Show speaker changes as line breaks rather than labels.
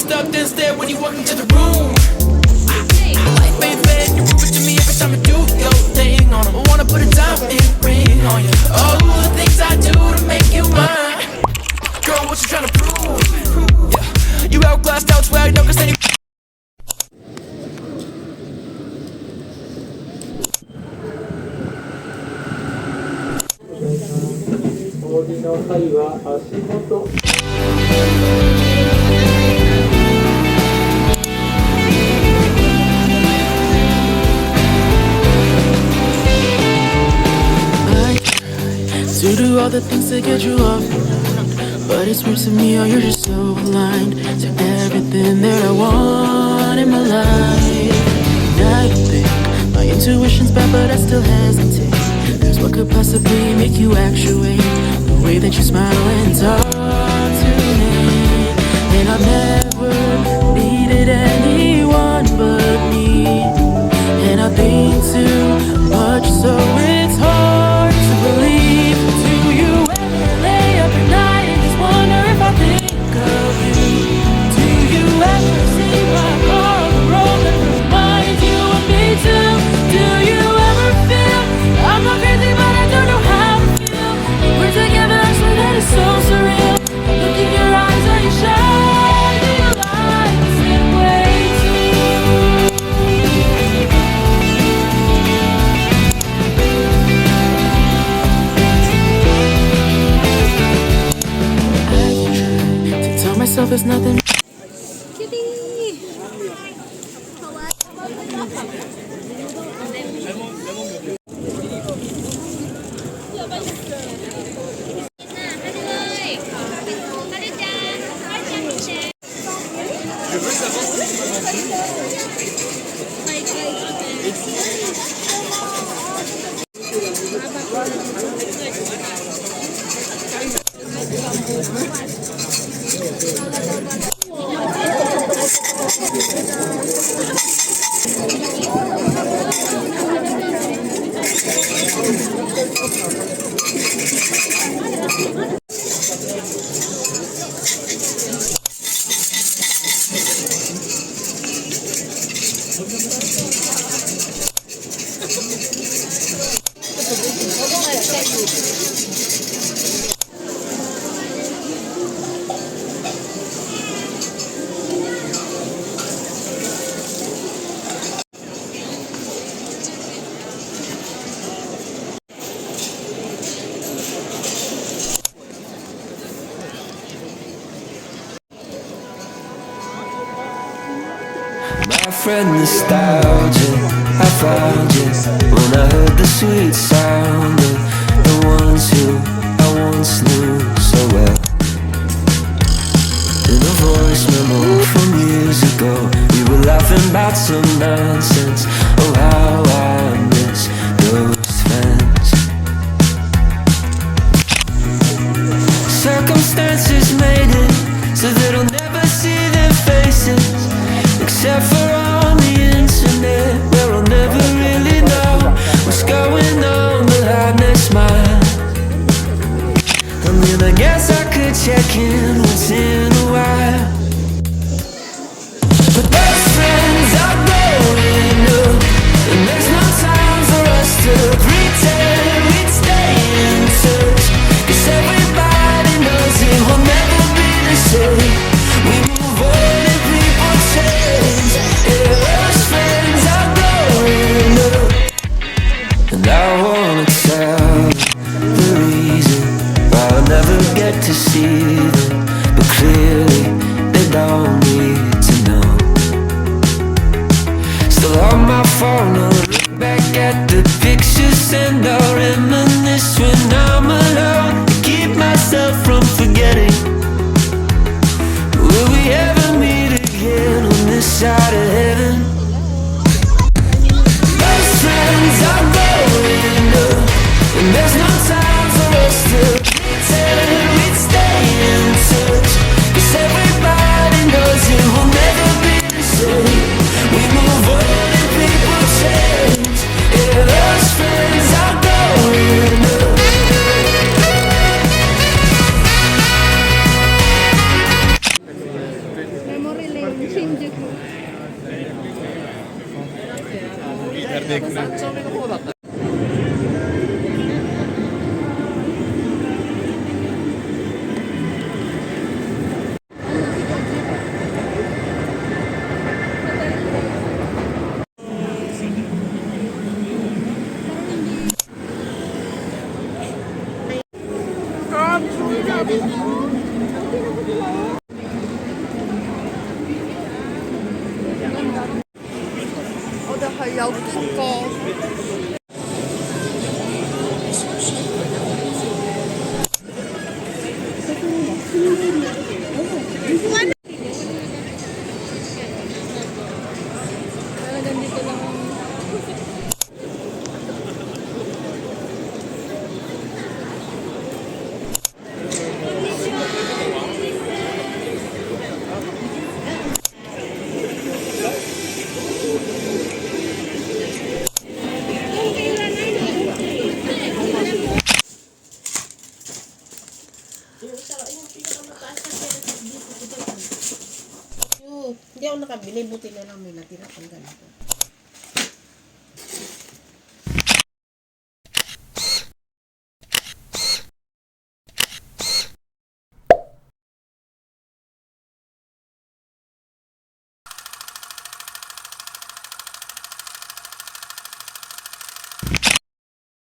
stopped instead when you walk into the room. Life ain't fair, you prove it to me every time I do your thing on 'em. I wanna put a diamond ring on you. All the things I do to make you mine. Girl, what you tryna prove? Yeah. You outclassed, outswag, no, cause then you
扇の際は足元。
To do all the things to get you off, but it seems to me, oh, you're just so blind to everything that I want in my life. Now you think my intuition's bad, but I still hesitate. Cause what could possibly make you actuate the way that you smile and talk to me? And I've never needed anyone but me, and I think too much, so it's hard to believe. Do you ever lay up at night and just wonder if I think of you? Do you ever see my car on the road that reminds you of me too? Do you ever feel I'm not crazy but I don't know how to feel? We're together, I swear that it's so surreal. Look in your eyes, are you shining lights in way too? To tell myself it's nothing.
My friend nostalgia, I found you when I heard the sweet sound of the ones who I once knew so well. In a voice memo from years ago, we were laughing about some nonsense. Oh, how I miss those friends. Circumstances made it so that I'll never see their faces, except for on the internet, where I'll never really know what's going on behind their smile. I mean, I guess I could check in once in a while, but those friends are growing up, and there's no time for us to pretend we'd stay in touch, cause everybody knows it will never be the same. We move on and people change. Yeah, those friends are growing up, and I wanna tell the reason why I'll never get to see them, but clearly they don't need to know. Still on my phone, I'll look back at the pictures and I'll reminisce when I'm alone, to keep myself from forgetting. Will we ever meet again on this side of heaven? Those friends are growing up, and there's no time for us to pretend we'd stay in touch, cause everybody knows it will never be the same. We move on and people change. Yeah, those friends are growing up.
Memory lane. 我哋係有通過。
Hindi ako nakabili, buti na lang may natira pang ganito.